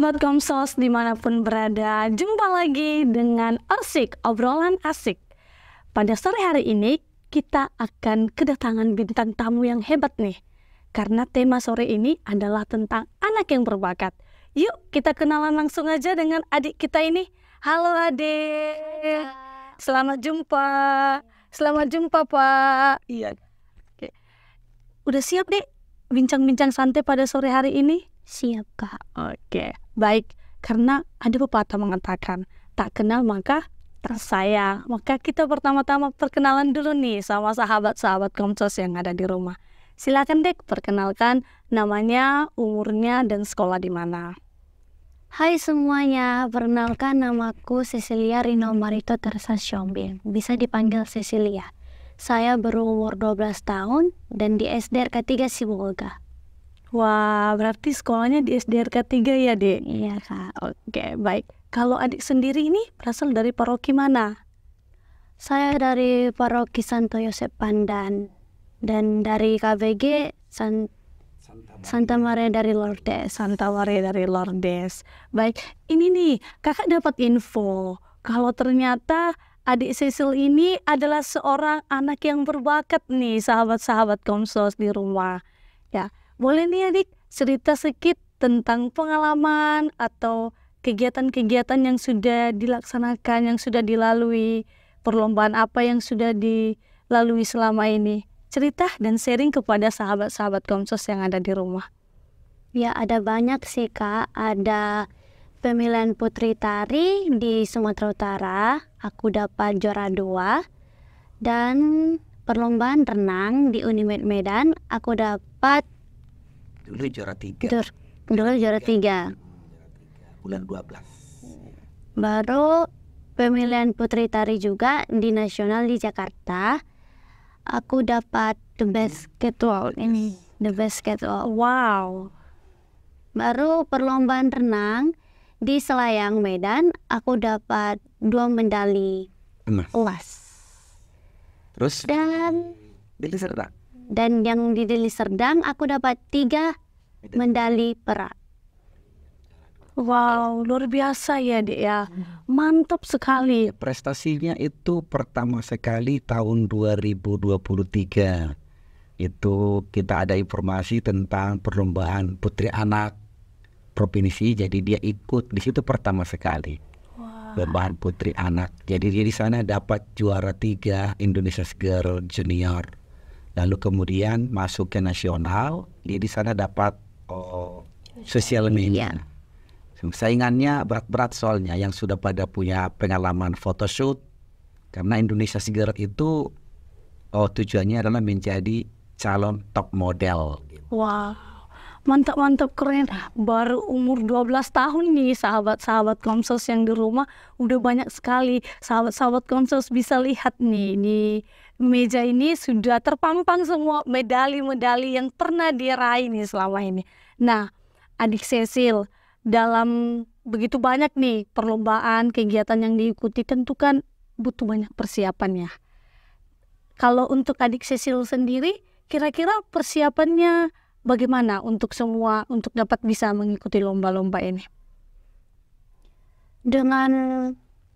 sahabat Komsos dimanapun berada, jumpa lagi dengan Asik, obrolan asik. Pada sore hari ini kita akan kedatangan bintang tamu yang hebat nih. Karena tema sore ini adalah tentang anak yang berbakat. Yuk kita kenalan langsung aja dengan adik kita ini. Halo adik. Selamat jumpa. Selamat jumpa Pak. Iya. Oke. Udah siap dek bincang-bincang santai pada sore hari ini? Siap Kak. Oke, baik. Karena ada pepatah mengatakan tak kenal maka tak sayang. Maka kita pertama-tama perkenalan dulu nih sama sahabat-sahabat Komsos yang ada di rumah. Silakan Dek, perkenalkan namanya, umurnya, dan sekolah di mana. Hai semuanya, perkenalkan namaku Cecilia Rino Marito Tersa Siombing. Bisa dipanggil Cecilia. Saya berumur 12 tahun dan di SDRK 3 Sibolga. Wah, berarti sekolahnya di SDRK 3 ya, Dek? Iya, Kak. Oke, baik. Kalau adik sendiri ini berasal dari paroki mana? Saya dari paroki Santo Yosep Pandan dan dari KBG Santa Maria dari Lourdes. Santa Maria dari Lourdes. Baik, ini nih, kakak dapat info kalau ternyata adik Cecil ini adalah seorang anak yang berbakat nih, sahabat-sahabat Komsos di rumah. Ya, boleh nih adik cerita sedikit tentang pengalaman atau kegiatan-kegiatan yang sudah dilaksanakan, yang sudah dilalui, perlombaan apa yang sudah dilalui selama ini. Cerita dan sharing kepada sahabat-sahabat Komsos yang ada di rumah. Ya, ada banyak sih Kak. Ada pemilihan putri tari di Sumatera Utara, aku dapat juara 2. Dan perlombaan renang di Unimed Medan, aku dapat Dulu juara 3. Dulu juara 3. Bulan 12. Baru pemilihan putri tari juga di nasional di Jakarta. Aku dapat the best catwalk ini, the best catwalk. Wow. Baru perlombaan renang di Selayang Medan, aku dapat 2 medali emas. Terus Dan Deli Serdang. Dan yang di Deli Serdang aku dapat 3 medali perak. Wow, luar biasa ya Dek ya. Mantap sekali. Prestasinya itu pertama sekali tahun 2023. Itu kita ada informasi tentang perlombaan putri anak provinsi. Jadi dia ikut di situ pertama sekali. Perlombaan putri anak. Jadi dia di sana dapat juara 3 Indonesia Girl Junior. Lalu kemudian masuk ke nasional. Dia di sana dapat sosial media. Saingannya berat-berat soalnya yang sudah pada punya pengalaman photoshoot. Karena Indonesia Girl itu tujuannya adalah menjadi calon top model. Wow, mantap-mantap, keren. Baru umur 12 tahun nih sahabat-sahabat Komsos yang di rumah. Udah banyak sekali sahabat-sahabat Komsos bisa lihat nih di meja ini sudah terpampang semua medali-medali yang pernah dia raih nih selama ini. Nah, adik Cecil, dalam begitu banyak nih perlombaan, kegiatan yang diikuti, tentu kan butuh banyak persiapan ya. Kalau untuk adik Cecil sendiri, kira-kira persiapannya bagaimana untuk semua, untuk dapat bisa mengikuti lomba-lomba ini? Dengan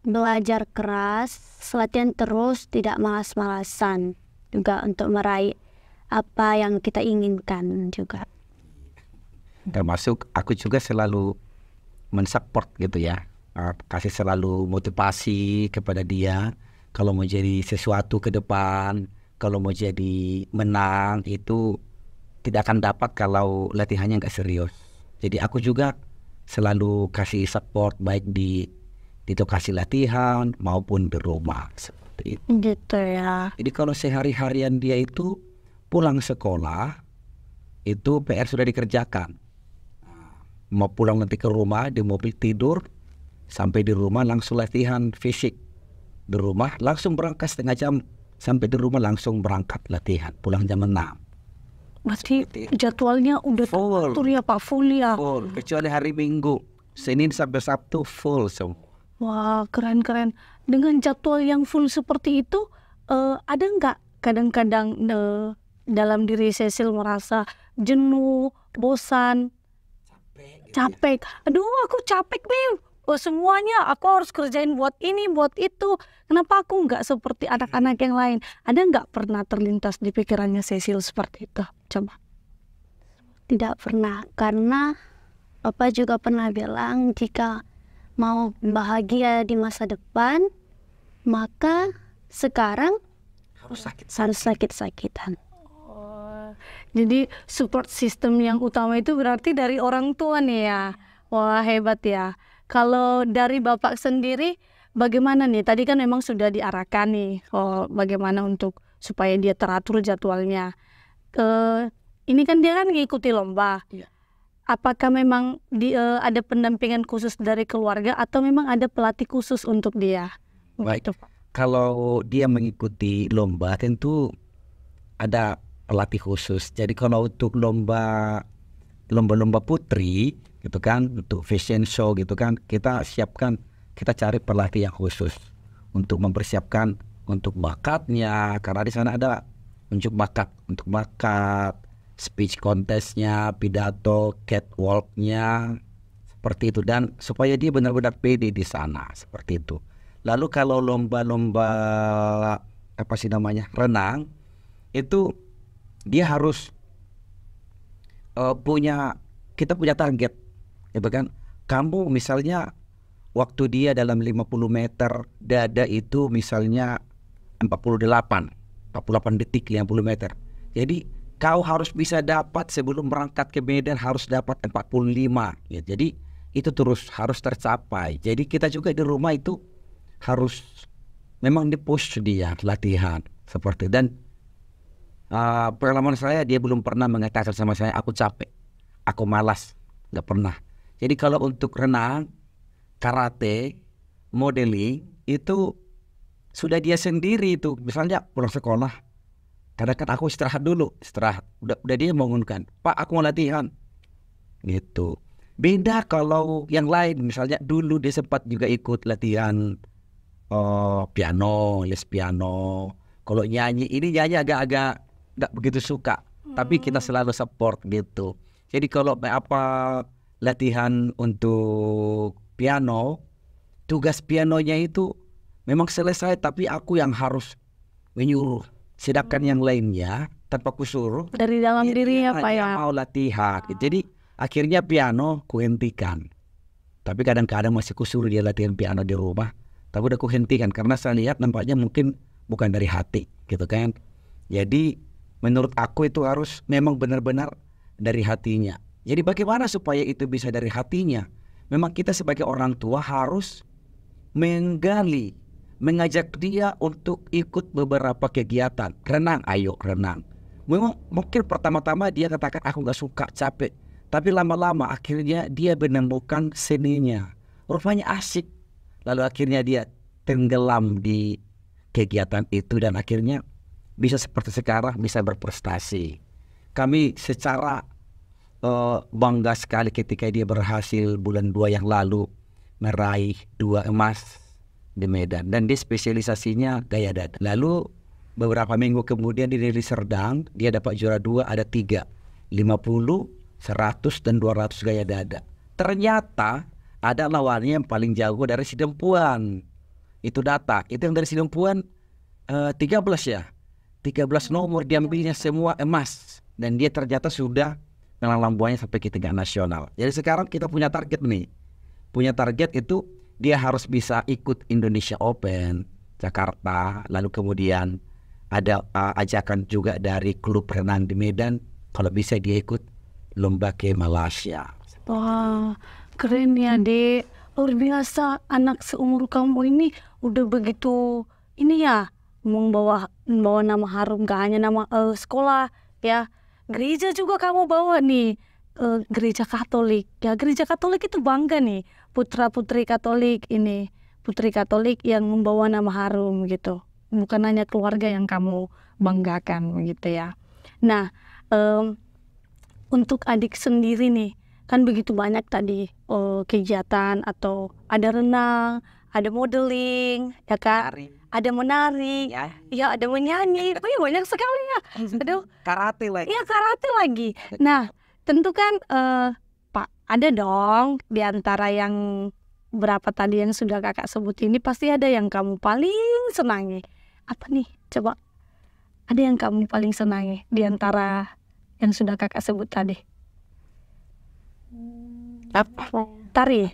belajar keras, latihan terus, tidak malas-malasan. Juga untuk meraih apa yang kita inginkan juga. Termasuk aku juga selalu mensupport gitu ya, kasih selalu motivasi kepada dia. Kalau mau jadi sesuatu ke depan, kalau mau jadi menang, itu tidak akan dapat kalau latihannya nggak serius. Jadi aku juga selalu kasih support baik di lokasi latihan maupun di rumah seperti itu. Gitu ya. Jadi kalau sehari-harian dia itu pulang sekolah, itu PR sudah dikerjakan. Mau pulang nanti ke rumah di mobil tidur, sampai di rumah langsung latihan fisik. Di rumah langsung berangkat setengah jam, sampai di rumah langsung berangkat latihan, pulang jam 6. Berarti jadwalnya udah teratur ya Pak, full ya? Full, kecuali hari Minggu, Senin sampai Sabtu full semua. Wah, keren-keren. Dengan jadwal yang full seperti itu, ada nggak kadang-kadang dalam diri Cecil merasa jenuh, bosan? capek. Aduh, aku capek, Bim. Oh, semuanya aku harus kerjain buat ini, buat itu. Kenapa aku nggak seperti anak-anak yang lain? Ada nggak pernah terlintas di pikirannya Cecil seperti itu? Coba. Tidak pernah, karena Papa juga pernah bilang jika mau bahagia di masa depan, maka sekarang Harus sakit. harus sakit-sakitan. Oh, jadi support system yang utama itu berarti dari orang tua nih ya. Wah, hebat ya. Kalau dari Bapak sendiri bagaimana nih? Tadi kan memang sudah diarahkan nih, bagaimana untuk supaya dia teratur jadwalnya. Ini kan dia kan ngikuti lomba. Iya. Apakah memang ada pendampingan khusus dari keluarga atau memang ada pelatih khusus untuk dia? Baik. Gitu, Pak. Kalau dia mengikuti lomba tentu ada pelatih khusus. Jadi kalau untuk lomba-lomba putri gitu kan, untuk fashion show gitu kan, kita cari pelatih yang khusus untuk mempersiapkan untuk bakatnya, karena di sana ada untuk bakat, speech contestnya, pidato, catwalknya, seperti itu, dan supaya dia benar-benar pede di sana, seperti itu. Lalu kalau lomba-lomba renang, itu dia harus kita punya target, gitu kan. Kamu misalnya waktu dia dalam 50 meter dada itu misalnya 48 detik 50 meter. Jadi kau harus bisa dapat sebelum berangkat ke Medan, harus dapat 45 ya. Jadi itu terus harus tercapai. Jadi kita juga di rumah itu harus memang di-push dia latihan seperti. Dan pengalaman saya, dia belum pernah mengatakan sama saya aku capek, aku malas, nggak pernah. Jadi kalau untuk renang, karate, modeling itu sudah dia sendiri itu. Misalnya pulang sekolah, kadang-kadang aku istirahat dulu, udah dia bangunkan, Pak aku mau latihan gitu. Beda kalau yang lain, misalnya dulu dia sempat juga ikut latihan piano, les piano. Kalau nyanyi agak-agak nggak begitu suka, tapi kita selalu support gitu. Jadi kalau latihan untuk piano, tugas pianonya itu memang selesai, tapi aku yang harus menyuruh. Sedangkan yang lainnya tanpa kusuruh Dari dalam dirinya Pak ya. mau latihan. Jadi akhirnya piano kuhentikan. Tapi kadang-kadang masih kusuruh dia latihan piano di rumah. Tapi udah kuhentikan karena saya lihat nampaknya mungkin bukan dari hati gitu kan. Jadi menurut aku itu harus memang benar-benar dari hatinya. Jadi bagaimana supaya itu bisa dari hatinya? Memang kita sebagai orang tua harus mengajak dia untuk ikut beberapa kegiatan. Renang, ayo renang. Memang mungkin pertama-tama dia katakan aku gak suka, capek. Tapi lama-lama akhirnya dia menemukan seninya. Rupanya asik. Lalu akhirnya dia tenggelam di kegiatan itu dan akhirnya bisa seperti sekarang, bisa berprestasi. Kami secara bangga sekali ketika dia berhasil bulan 2 yang lalu meraih 2 emas di Medan, dan dia spesialisasinya gaya dada. Lalu beberapa minggu kemudian di Deli Serdang dia dapat juara 2, ada 3, 50, 100 dan 200 gaya dada. Ternyata ada lawannya yang paling jago dari Sidempuan. Itu data, itu yang dari Sidempuan 13 ya. 13 nomor diambilnya semua emas, dan dia ternyata sudah melang buahnya sampai ke tingkat nasional. Jadi sekarang kita punya target nih. Punya target itu dia harus bisa ikut Indonesia Open Jakarta, lalu kemudian ada ajakan juga dari klub renang di Medan, kalau bisa dia ikut lomba ke Malaysia. Wah, keren ya Dek. Luar biasa, anak seumur kamu ini udah begitu ini ya, membawa nama harum, gak hanya nama sekolah ya, gereja juga kamu bawa nih, gereja Katolik ya. Gereja Katolik itu bangga nih, putra-putri Katolik ini, putri Katolik yang membawa nama harum gitu, bukan hanya keluarga yang kamu banggakan gitu ya. Nah, untuk adik sendiri nih, kan begitu banyak tadi kegiatan, atau ada renang, ada modeling, ya kan? Ada menari, ya ada menyanyi, banyak sekali ya. Aduh, Karate lagi. Iya karate lagi. Nah, tentu kan Pak ada dong di antara yang berapa tadi yang sudah kakak sebut ini, pasti ada yang kamu paling senangi. Apa nih? Coba, ada yang kamu paling senangi di antara yang sudah kakak sebut tadi? Apa? Tari?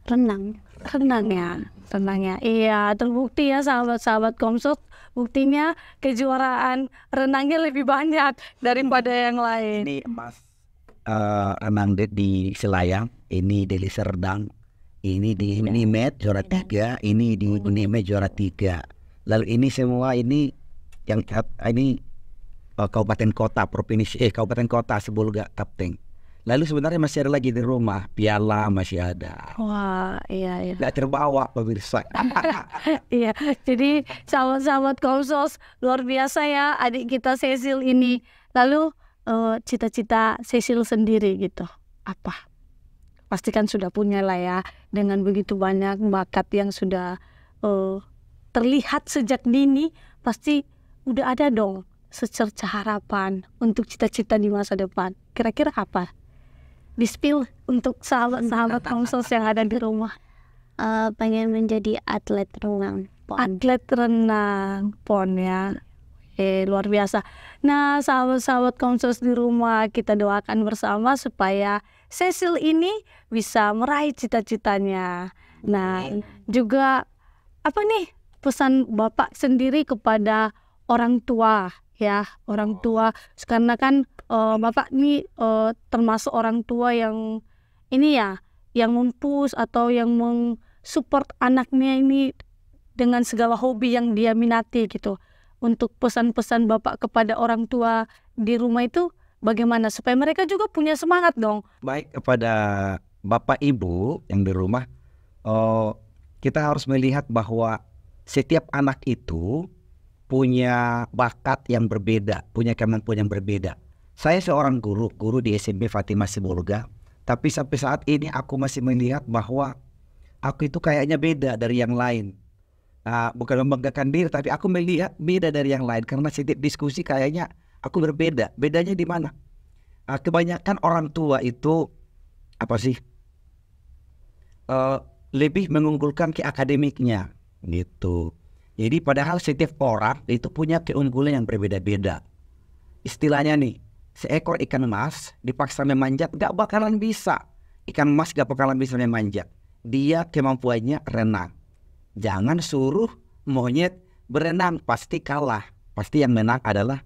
Renang. Renang ya. Iya, terbukti ya sahabat-sahabat Komsos, buktinya kejuaraan renangnya lebih banyak daripada yang lain. Ini emas renang di Selayang, ini Deli Serdang, ini di Unimed juara 3, ini di Unimed juara 3. Lalu ini semua ini yang ini kabupaten kota provinsi kabupaten kota Sibolga kapten. Lalu sebenarnya masih ada lagi di rumah, piala masih ada. Wah, iya. Nggak terbawa pemirsa. Iya, jadi sahabat-sahabat Komsos, luar biasa ya adik kita Cecil ini. Lalu cita-cita Cecil sendiri gitu, apa? Pastikan sudah punya lah ya, dengan begitu banyak bakat yang sudah terlihat sejak dini, pasti udah ada dong secerca harapan untuk cita-cita di masa depan. Kira-kira apa? Di-spill untuk sahabat-sahabat Komsos yang ada di rumah. Pengen menjadi atlet renang pon. Atlet renang pon ya. Luar biasa. Nah, sahabat-sahabat Komsos di rumah, kita doakan bersama supaya Cecil ini bisa meraih cita-citanya. Nah, juga apa nih pesan Bapak sendiri kepada orang tua ya, orang tua, karena kan Bapak ini termasuk orang tua yang ini ya, yang mempush atau yang mensupport anaknya ini dengan segala hobi yang dia minati gitu. Untuk pesan-pesan Bapak kepada orang tua di rumah itu bagaimana supaya mereka juga punya semangat dong? Baik, kepada Bapak Ibu yang di rumah, kita harus melihat bahwa setiap anak itu punya bakat yang berbeda, punya kemampuan yang berbeda. Saya seorang guru di SMP Fatimah Sibolga, tapi sampai saat ini aku masih melihat bahwa aku itu kayaknya beda dari yang lain. Bukan membanggakan diri, tapi aku melihat beda dari yang lain karena setiap diskusi kayaknya aku berbeda. Bedanya di mana? Kebanyakan orang tua itu apa sih? Lebih mengunggulkan ke akademiknya, gitu. Jadi padahal setiap orang itu punya keunggulan yang berbeda-beda. Istilahnya nih, seekor ikan emas dipaksa memanjat gak bakalan bisa. Ikan emas gak bakalan bisa memanjat. Dia kemampuannya renang. Jangan suruh monyet berenang, pasti kalah. Pasti yang menang adalah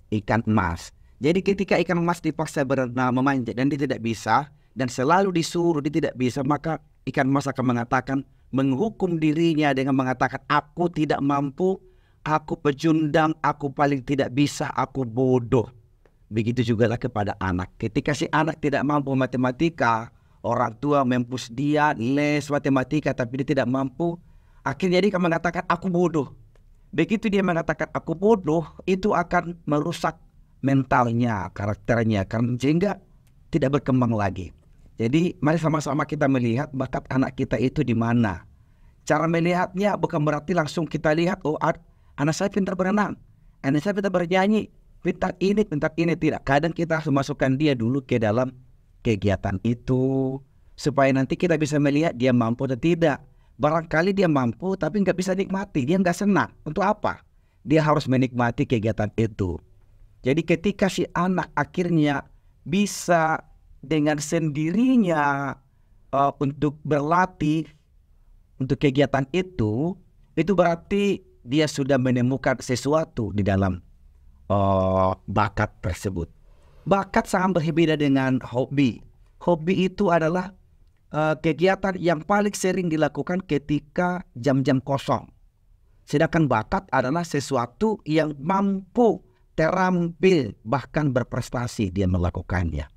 ikan emas. Jadi ketika ikan emas dipaksa berenang memanjat dan dia tidak bisa, dan selalu disuruh dia tidak bisa, maka ikan emas akan mengatakan, menghukum dirinya dengan mengatakan, aku tidak mampu, aku pecundang, aku paling tidak bisa, aku bodoh. Begitu juga lah kepada anak. Ketika si anak tidak mampu matematika, orang tua mempush dia les matematika tapi dia tidak mampu, akhirnya dia akan mengatakan aku bodoh. Begitu dia mengatakan aku bodoh, itu akan merusak mentalnya, karakternya, karena sehingga tidak berkembang lagi. Jadi mari sama-sama kita melihat bakat anak kita itu di mana. Cara melihatnya bukan berarti langsung kita lihat, oh anak saya pintar berenang, anak saya pintar bernyanyi, pintar ini, tidak. Kadang kita harus memasukkan dia dulu ke dalam kegiatan itu, supaya nanti kita bisa melihat dia mampu atau tidak. Barangkali dia mampu tapi nggak bisa nikmati, dia nggak senang. Untuk apa? Dia harus menikmati kegiatan itu. Jadi ketika si anak akhirnya bisa dengan sendirinya untuk berlatih untuk kegiatan itu berarti dia sudah menemukan sesuatu di dalam bakat tersebut. Bakat sangat berbeda dengan hobi. Hobi itu adalah kegiatan yang paling sering dilakukan ketika jam-jam kosong. Sedangkan bakat adalah sesuatu yang mampu, terampil, bahkan berprestasi dia melakukannya.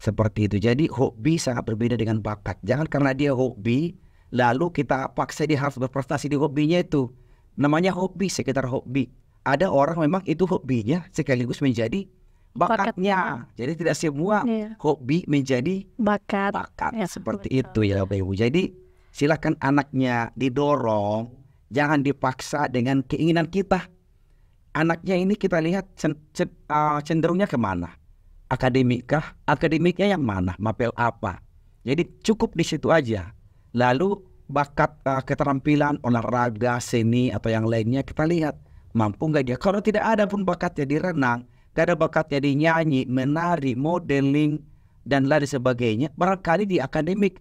Seperti itu. Jadi hobi sangat berbeda dengan bakat. Jangan karena dia hobi, lalu kita paksa dia harus berprestasi di hobinya itu. Namanya hobi, sekitar hobi. Ada orang memang itu hobinya sekaligus menjadi bakatnya. Jadi tidak semua hobi menjadi bakat. Ya, seperti itu ya Bapak Ibu. Jadi silakan anaknya didorong, jangan dipaksa dengan keinginan kita. Anaknya ini kita lihat cenderungnya kemana? akademik kah? Akademiknya yang mana? Mapel apa? Jadi cukup di situ aja. Lalu bakat keterampilan olahraga, seni atau yang lainnya kita lihat mampu nggak dia. Kalau tidak ada pun bakatnya di renang, gak ada bakatnya di nyanyi, menari, modeling dan lain sebagainya, barangkali di akademik.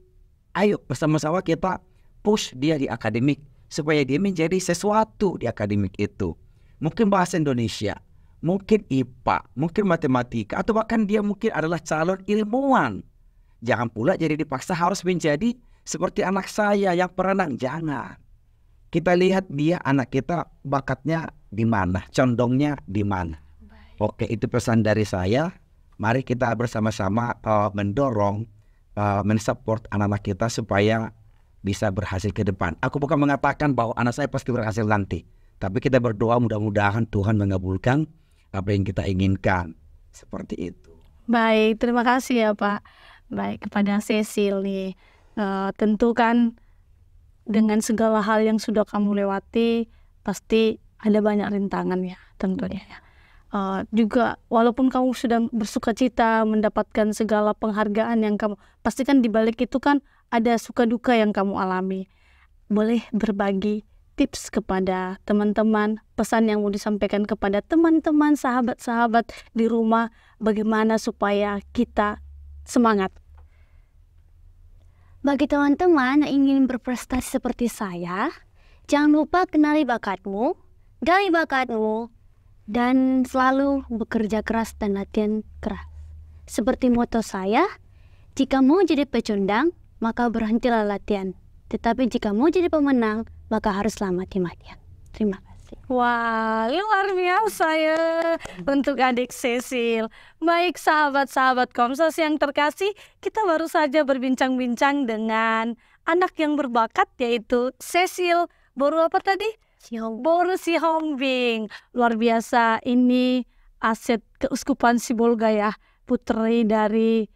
Ayo bersama-sama kita push dia di akademik supaya dia menjadi sesuatu di akademik itu. Mungkin bahasa Indonesia, mungkin IPA, mungkin matematika, atau bahkan dia mungkin adalah calon ilmuwan. Jangan pula jadi dipaksa harus menjadi seperti anak saya yang perenang. Jangan. Kita lihat dia, anak kita bakatnya di mana, condongnya di mana. Oke, itu pesan dari saya. Mari kita bersama-sama mendorong, mensupport anak-anak kita supaya bisa berhasil ke depan. Aku bukan mengatakan bahwa anak saya pasti berhasil nanti, tapi kita berdoa mudah-mudahan Tuhan mengabulkan apa yang kita inginkan. Seperti itu. Baik, terima kasih ya Pak. Baik, kepada Cecil nih. Tentu kan dengan segala hal yang sudah kamu lewati, pasti ada banyak rintangan ya tentunya ya. Juga walaupun kamu sudah bersuka cita mendapatkan segala penghargaan yang kamu, pastikan di balik itu kan ada suka duka yang kamu alami. Boleh berbagi tips kepada teman-teman, pesan yang mau disampaikan kepada teman-teman, sahabat-sahabat di rumah, bagaimana supaya kita semangat. Bagi teman-teman yang ingin berprestasi seperti saya, jangan lupa kenali bakatmu, gali bakatmu, dan selalu bekerja keras dan latihan keras. Seperti moto saya, jika mau jadi pecundang, maka berhentilah latihan. Tetapi jika mau jadi pemenang, maka haruslah mati-matian. Terima kasih. Wah, luar biasa ya untuk adik Cecil. Baik sahabat-sahabat Komsos yang terkasih, kita baru saja berbincang-bincang dengan anak yang berbakat yaitu Cecil. Baru apa tadi? Boru Sihombing. Luar biasa, ini aset Keuskupan Sibolga ya, putri dari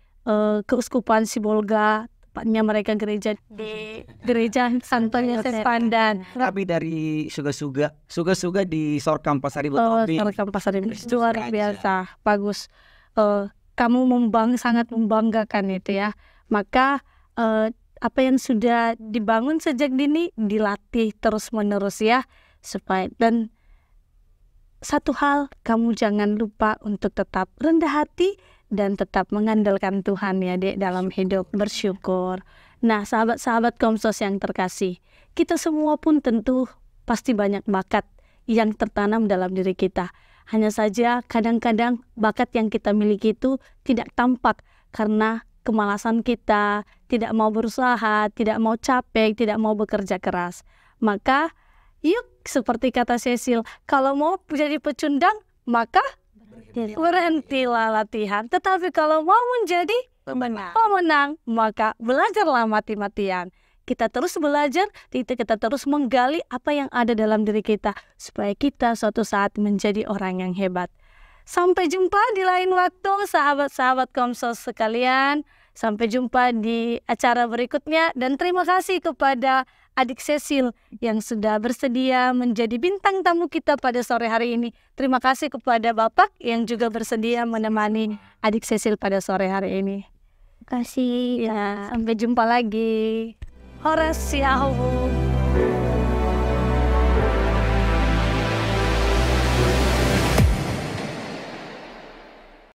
Keuskupan Sibolga. Tepatnya mereka gereja di Gereja Santo Yosef Pandan. Kami dari Suga-Suga di Sorkam Pasar Ibu. Sorkam Pasar Ibu. Luar biasa, bagus. Kamu sangat membanggakan itu ya. Maka apa yang sudah dibangun sejak dini dilatih terus-menerus ya, supaya, dan satu hal, kamu jangan lupa untuk tetap rendah hati dan tetap mengandalkan Tuhan ya Dek dalam hidup, bersyukur. Nah sahabat-sahabat Komsos yang terkasih, kita semua pun tentu pasti banyak bakat yang tertanam dalam diri kita. Hanya saja kadang-kadang bakat yang kita miliki itu tidak tampak karena kemalasan kita, tidak mau berusaha, tidak mau capek, tidak mau bekerja keras. Maka yuk seperti kata Cecil, kalau mau jadi pecundang maka berhentilah latihan. Tetapi kalau mau menjadi pemenang maka belajarlah mati-matian. Kita terus belajar, kita terus menggali apa yang ada dalam diri kita supaya kita suatu saat menjadi orang yang hebat. Sampai jumpa di lain waktu sahabat-sahabat Komsos sekalian. Sampai jumpa di acara berikutnya. Dan terima kasih kepada adik Cecil yang sudah bersedia menjadi bintang tamu kita pada sore hari ini. Terima kasih kepada Bapak yang juga bersedia menemani adik Cecil pada sore hari ini. Terima kasih. Ya, sampai jumpa lagi. Horas Yahoo.